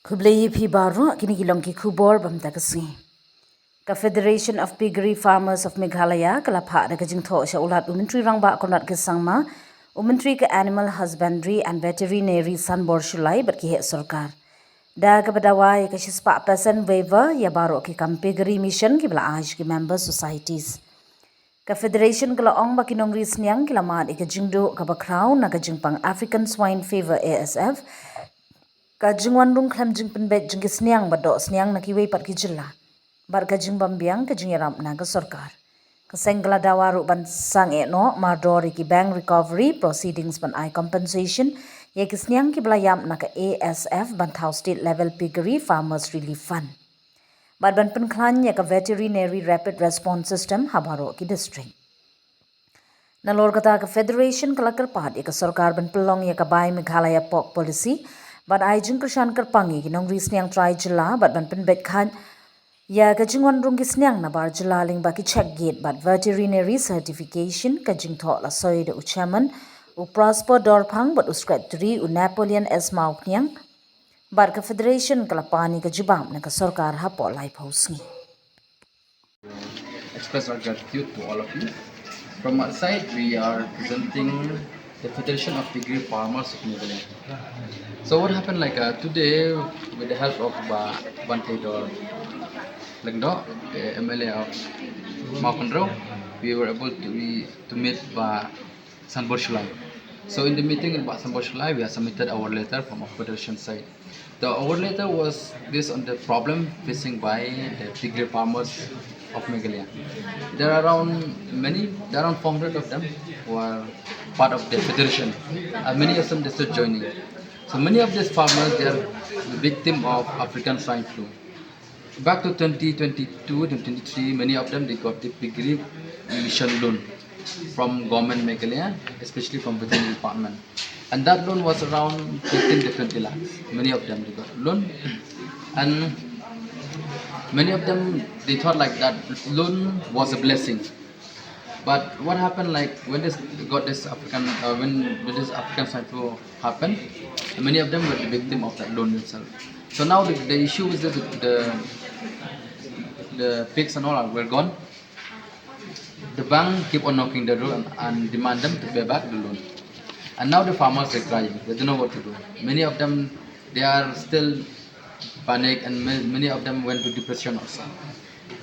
Kublai phi baru kini kilong ki khubor bam takasi. Ka Federation of Piggery Farmers of Meghalaya kala pha da kajing tho sha ulat umentri rangba konat ke sangma umentri ke Animal Husbandry and Veterinary Sanbor Shulai bat ki he Sorkar. Da ka Dawa ya ka shispa person waiver ya baru ki kam Piggery mission ki bla aj ki member societies. Ka Federation kala ong ba kinong ris niang kila mat ka jingdo ka ba crown na ka jingpang African Swine Fever ASF ka jingwan rung khlam jing penbet jing sniang bado sniang na kiwei pat ki jilla bar ka jing bambiang ka jing yaram na ka Sorkar ka sengla dawaru ban sang e no mar dori ki bank recovery proceedings ban I compensation ye ki sniang ki blayam na ka ASF ban thau state level piggery farmers relief fund bar ban pen khlan ye ka veterinary rapid response system habaro ki district na lor kata ka federation kalakar pat ye ka Sorkar ban pelong ye ka bai Meghalaya pork policy but I jing krishan kerpangi ginong ris niang try jila but ban pen bet khan ya ka jingwan rung gis niang na bar jila ling ba ki check gate but veterinary certification ka jing tho la soi de uchaman u prosper dorphang but u secretary u Napoleon S Mauk niang bar ka federation kala pani ka jibam na ka Sorkar ha po life house ni Express our gratitude to all of you. From our side, we are presenting the Federation of Piggery Farmers of Meghalaya. So what happened today, with the help of Bante or Lengdo, the MLA of Maupandro, we were able to meet Sanbor Shulai. So in the meeting in Sanbor Shulai, we have submitted our letter from our Federation side. Our letter was based on the problem facing by the piggery farmers of Meghalaya. There are around 400 of them who are part of the federation, and many of them they still joining. So many of these farmers they are victim of African swine flu. Back to 2022, 2023, many of them they got the piggery mission loan from government Meghalaya, especially from veterinary department. And that loan was around 15 to 20 lakhs. Many of them they got loan, and many of them they thought like that loan was a blessing. But what happened when this got this African when this African swine flu happened, many of them were the victim of that loan itself. So now the issue is that the pigs and all were gone. The bank keep on knocking the door and demand them to pay back the loan. And now the farmers are crying. They don't know what to do. Many of them they are still panic, and many of them went to depression also.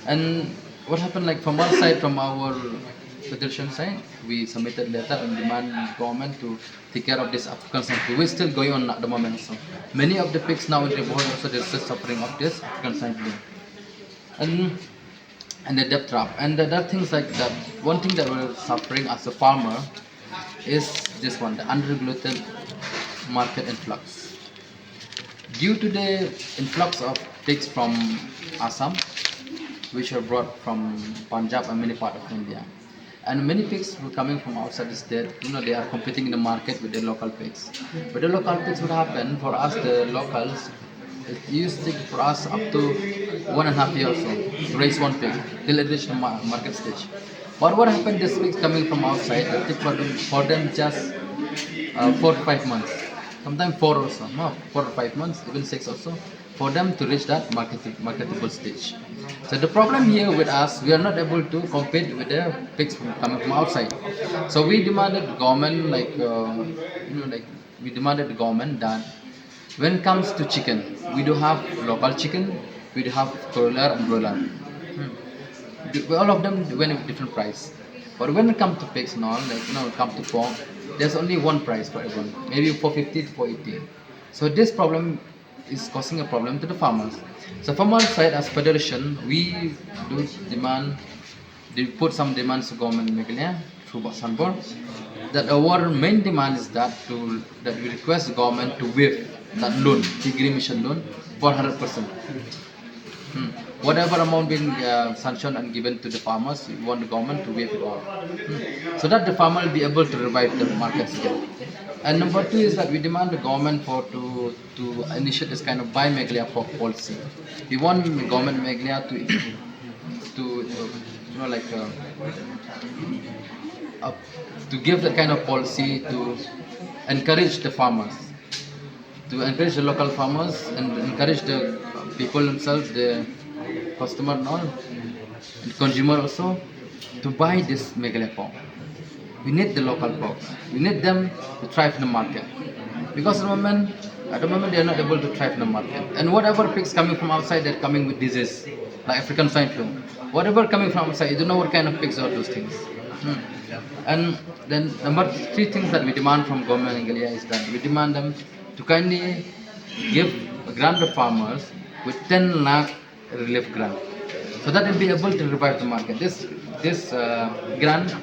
And what happened from our side, from our federation side, we submitted letter and demand government to take care of this African swine flu. We're still going on at the moment also. Many of the pigs now in the world also they're still suffering of this African swine flu. And the debt trap. And there are things like that. One thing that we're suffering as a farmer is this one, the unregulated market influx. Due to the influx of pigs from Assam, which are brought from Punjab and many parts of India, and many pigs were coming from outside the state, they are competing in the market with the local pigs. But the local pigs would happen for us, the locals, it used to take for us up to 1.5 years or so to raise one pig till it reached the market stage. But what happened, this pigs coming from outside, it took for them just 4 to 5 months, sometimes 4 or so, no, 4 or 5 months, even 6 or so, for them to reach that marketable stage. So the problem here with us, we are not able to compete with the pigs coming from outside. So we demanded government, we demanded the government that when it comes to chicken, we do have local chicken, we do have broiler and broiler. All of them went with different price. But when it comes to pigs and all, it comes to pork, there's only one price for everyone, maybe 450 to 480. So this problem is causing a problem to the farmers. So from our side as federation, we do demand, they put some demands to government Meghalaya through Sanbor, that our main demand is that we request the government to waive that loan, piggery mission loan, for 100%. Whatever amount being sanctioned and given to the farmers, we want the government to waive it all, so that the farmer will be able to revive the markets again. And number two is that we demand the government to initiate this kind of buy Meghalaya pork policy. We want the government Meghalaya to give that kind of policy to encourage the farmers to encourage the local farmers and encourage the people themselves, the customer and all, and consumer also, to buy this Meghalaya pork. We need the local porks. We need them to thrive in the market. Because at the moment they are not able to thrive in the market. And whatever pigs coming from outside, they're coming with disease, like African swine flu. Whatever coming from outside, you don't know what kind of pigs are those things. Hmm. And then number three things that we demand from government in Galia is that we demand them to kindly give a grant to farmers with 10 lakh relief grant, so that they'll be able to revive the market. This grant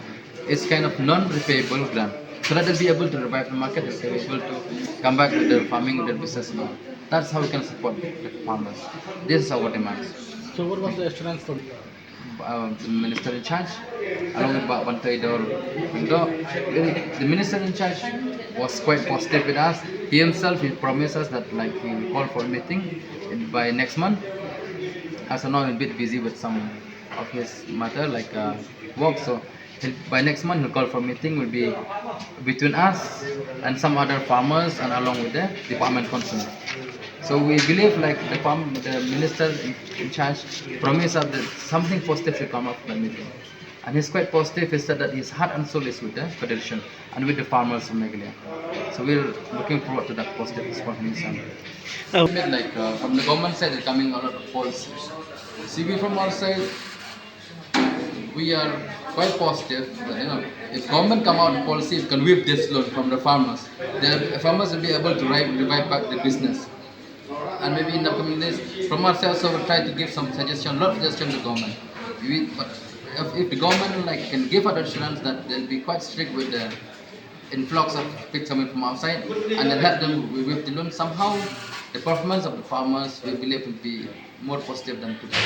is kind of non-repayable grant, so that they'll be able to revive the market, they'll be able to come back with their farming, with their business and all. That's how we can support the farmers. This is our demands. So what was the assurance from The minister in charge, along with Bantai Dor. The minister in charge was quite positive with us. He himself, he promised us that like he will call for a meeting by next month. As of now, he's a bit busy with some of his matter like work. So by next month, he'll call for a meeting. Will be between us and some other farmers and along with the department concerned. So we believe like the minister in charge promised us that something positive will come up from the meeting. And he's quite positive. He said that his heart and soul is with the federation and with the farmers of Meghalaya. So we're looking forward to that positive response from his son. Like from the government side, they're coming a lot of policies. See, we from our side, we are quite positive that, if government come out with policy, it can whip this load from the farmers. The farmers will be able to revive back the business. And maybe in the coming days, from ourselves, also we'll try to give some suggestion, lot of suggestion to government. But if the government can give us assurance that they'll be quite strict with the influx of pigs coming from outside, and then help them with the loan, somehow the performance of the farmers we believe will be more positive than today.